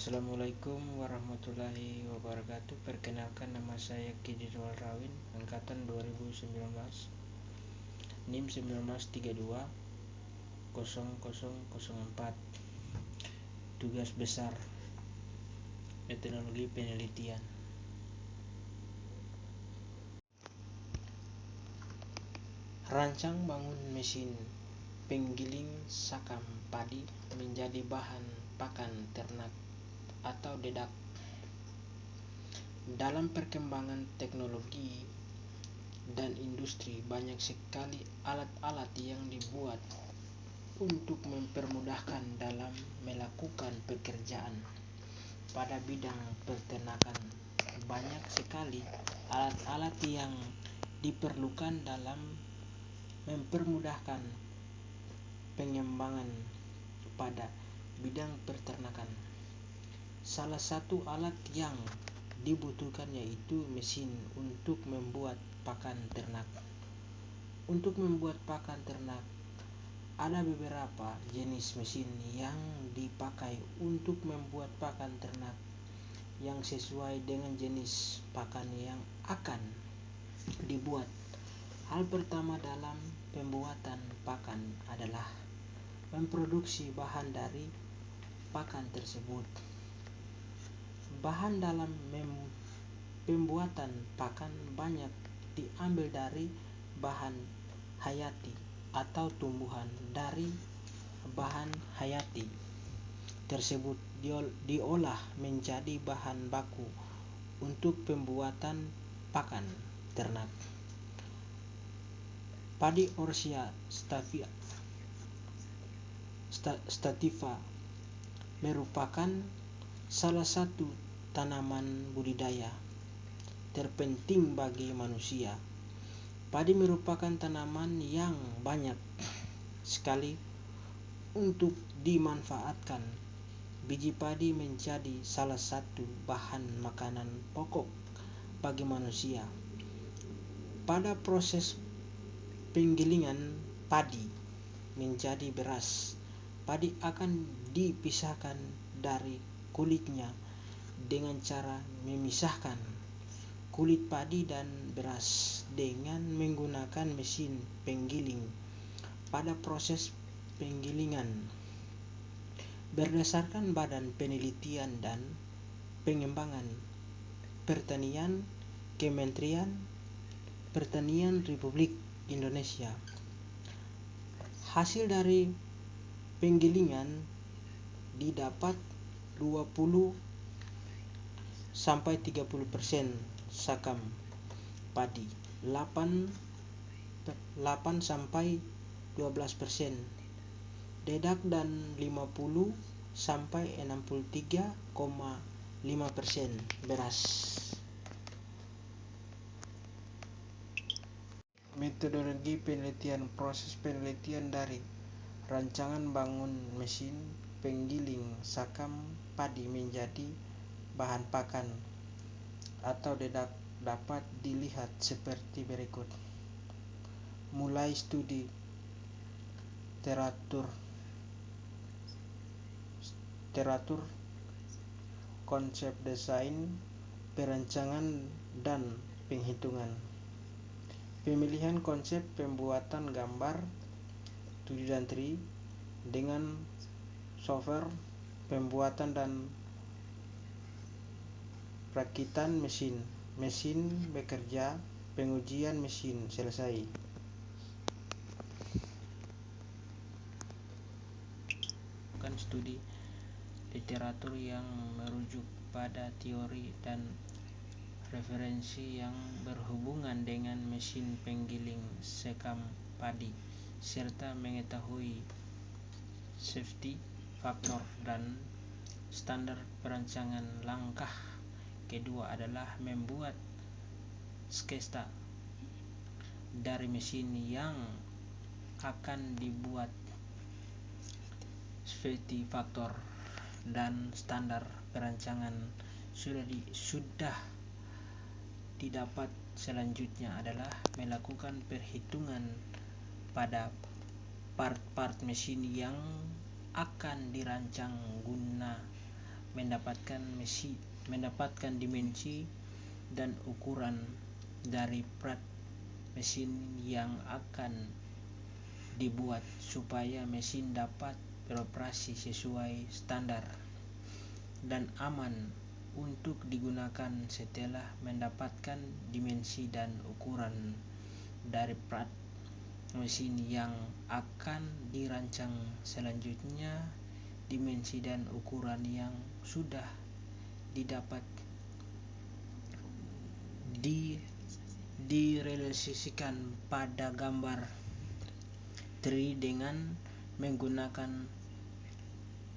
Assalamualaikum warahmatullahi wabarakatuh. Perkenalkan, nama saya Kididwal Rawin, angkatan 2019, NIM 1932 0004. Tugas besar metodologi penelitian. Rancang bangun mesin penggiling sakam padi menjadi bahan pakan ternak atau dedak. Dalam perkembangan teknologi dan industri, banyak sekali alat-alat yang dibuat untuk mempermudahkan dalam melakukan pekerjaan pada bidang peternakan. Banyak sekali alat-alat yang diperlukan dalam mempermudahkan pengembangan pada bidang peternakan. Salah satu alat yang dibutuhkan yaitu mesin untuk membuat pakan ternak. Untuk membuat pakan ternak, ada beberapa jenis mesin yang dipakai untuk membuat pakan ternak yang sesuai dengan jenis pakan yang akan dibuat. Hal pertama dalam pembuatan pakan adalah memproduksi bahan dari pakan tersebut. Bahan dalam pembuatan pakan banyak diambil dari bahan hayati atau tumbuhan. Dari bahan hayati tersebut diolah menjadi bahan baku untuk pembuatan pakan ternak. Padi Orsia stativa merupakan salah satu tanaman budidaya terpenting bagi manusia. Padi merupakan tanaman yang banyak sekali untuk dimanfaatkan. Biji padi menjadi salah satu bahan makanan pokok bagi manusia. Pada proses penggilingan padi menjadi beras, padi akan dipisahkan dari kulitnya dengan cara memisahkan kulit padi dan beras dengan menggunakan mesin penggiling. Pada proses penggilingan, berdasarkan Badan Penelitian dan Pengembangan Pertanian Kementerian Pertanian Republik Indonesia, hasil dari penggilingan didapat 20-30% sakam padi, 8-12% dedak dan 50-63,5% beras. Metodologi penelitian. Proses penelitian dari rancangan bangun mesin penggiling sakam padi menjadi bahan pakan atau dedak dapat dilihat seperti berikut. Mulai studi teratur, konsep desain, perancangan dan penghitungan. Pemilihan konsep pembuatan gambar 2D dan 3D dengan software pembuatan dan perakitan mesin bekerja, pengujian mesin selesai. Bukan studi literatur yang merujuk pada teori dan referensi yang berhubungan dengan mesin penggiling sekam padi, serta mengetahui safety factor dan standar perancangan. Langkah kedua adalah membuat sketsa dari mesin yang akan dibuat. Safety factor dan standar perancangan sudah didapat. Selanjutnya adalah melakukan perhitungan pada part-part mesin yang akan dirancang guna mendapatkan dimensi dan ukuran dari plat mesin yang akan dibuat supaya mesin dapat beroperasi sesuai standar dan aman untuk digunakan. Setelah mendapatkan dimensi dan ukuran dari plat mesin yang akan dirancang selanjutnya, dimensi dan ukuran yang sudah didapat direalisasikan pada gambar 3D dengan menggunakan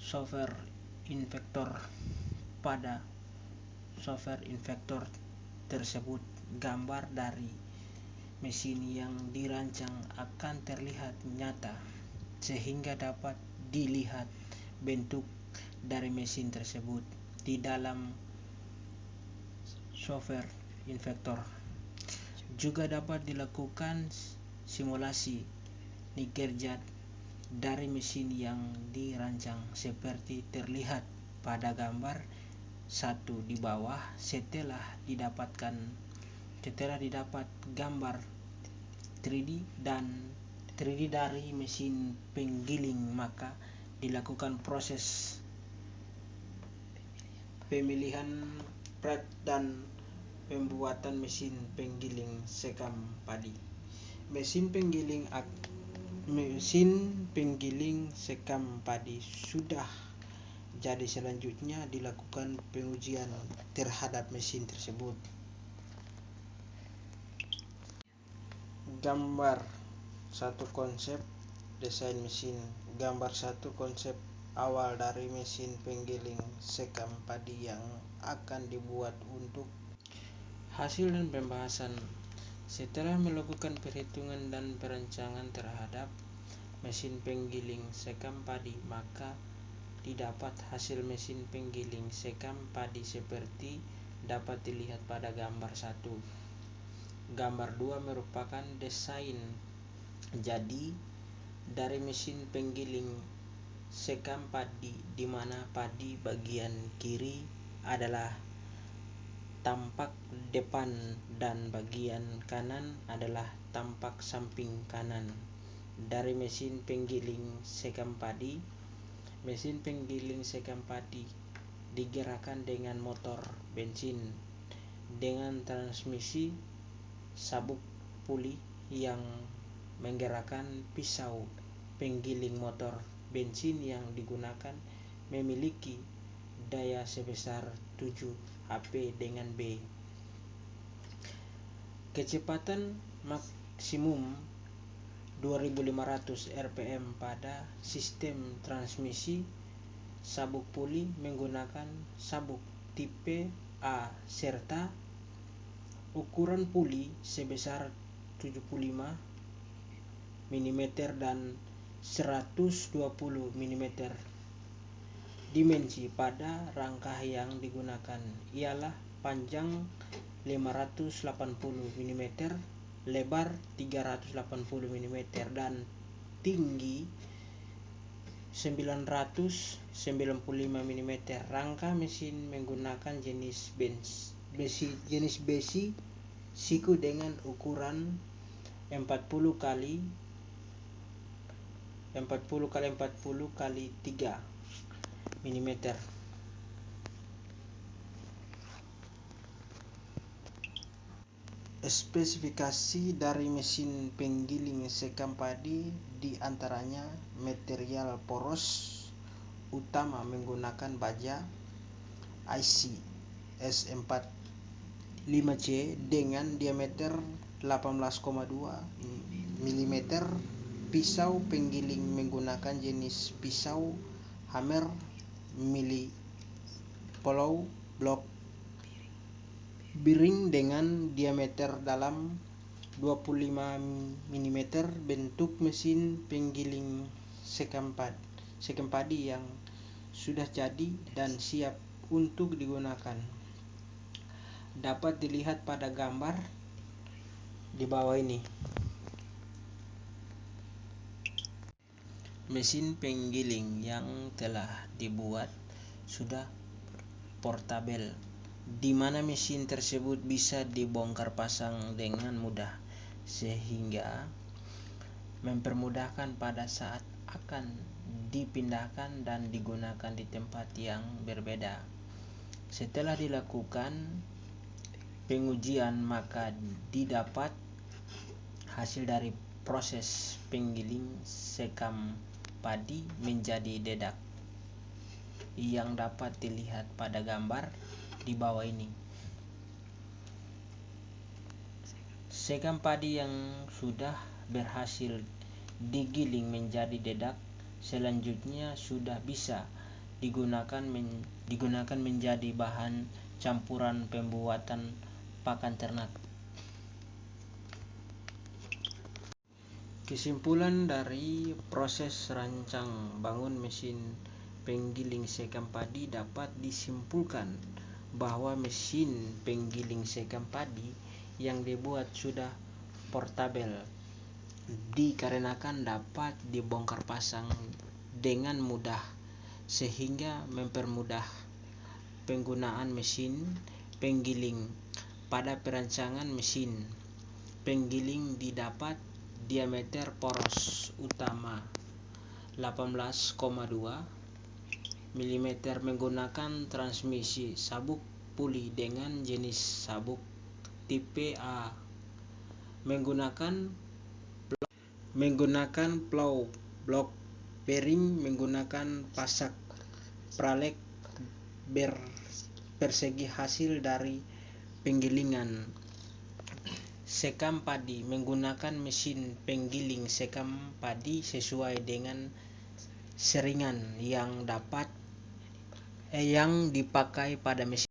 software Invector. Pada software Invector tersebut, gambar dari mesin yang dirancang akan terlihat nyata sehingga dapat dilihat bentuk dari mesin tersebut di dalam software Invector. Juga dapat dilakukan simulasi kinerja dari mesin yang dirancang seperti terlihat pada gambar 1 di bawah. Setelah didapat gambar 3D dari mesin penggiling, maka dilakukan proses pemilihan plat dan pembuatan mesin penggiling sekam padi. Mesin penggiling sekam padi sudah jadi. Selanjutnya dilakukan pengujian terhadap mesin tersebut. Gambar 1 konsep desain mesin. Gambar 1 konsep awal dari mesin penggiling sekam padi yang akan dibuat untuk hasil dan pembahasan. Setelah melakukan perhitungan dan perancangan terhadap mesin penggiling sekam padi, maka didapat hasil mesin penggiling sekam padi seperti dapat dilihat pada gambar 1. Gambar 2 merupakan desain jadi dari mesin penggiling sekam padi, di mana padi bagian kiri adalah tampak depan dan bagian kanan adalah tampak samping kanan dari mesin penggiling sekam padi. Mesin penggiling sekam padi digerakkan dengan motor bensin dengan transmisi sabuk puli yang menggerakkan pisau penggiling. Motor bensin yang digunakan memiliki daya sebesar 7 HP dengan B. Kecepatan maksimum 2500 rpm pada sistem transmisi sabuk puli menggunakan sabuk tipe A serta ukuran puli sebesar 75 mm dan 120 mm. Dimensi pada rangka yang digunakan ialah panjang 580 mm, lebar 380 mm dan tinggi 995 mm. Rangka mesin menggunakan jenis besi siku dengan ukuran 40 x 40 x 3 mm. Spesifikasi dari mesin penggiling sekam padi di antaranya material poros utama menggunakan baja IC S45C dengan diameter 18,2 mm. Pisau penggiling menggunakan jenis pisau hammer mili plow blok biring dengan diameter dalam 25 mm. Bentuk mesin penggiling sekam padi yang sudah jadi dan siap untuk digunakan dapat dilihat pada gambar di bawah ini. Mesin penggiling yang telah dibuat sudah portabel, di mana mesin tersebut bisa dibongkar pasang dengan mudah, sehingga mempermudahkan pada saat akan dipindahkan dan digunakan di tempat yang berbeda. Setelah dilakukan pengujian, maka didapat hasil dari proses penggiling sekam padi menjadi dedak yang dapat dilihat pada gambar di bawah ini. Sekam padi yang sudah berhasil digiling menjadi dedak selanjutnya sudah bisa digunakan menjadi bahan campuran pembuatan pakan ternak. Kesimpulan dari proses rancang bangun mesin penggiling sekam padi dapat disimpulkan bahwa mesin penggiling sekam padi yang dibuat sudah portabel dikarenakan dapat dibongkar pasang dengan mudah, sehingga mempermudah penggunaan mesin penggiling. Pada perancangan mesin penggiling didapat diameter poros utama 18,2 mm menggunakan transmisi sabuk puli dengan jenis sabuk tipe A, menggunakan plow block bearing, menggunakan pasak pralek persegi hasil dari penggilingan sekam padi, menggunakan mesin penggiling sekam padi sesuai dengan seringan yang dipakai pada mesin.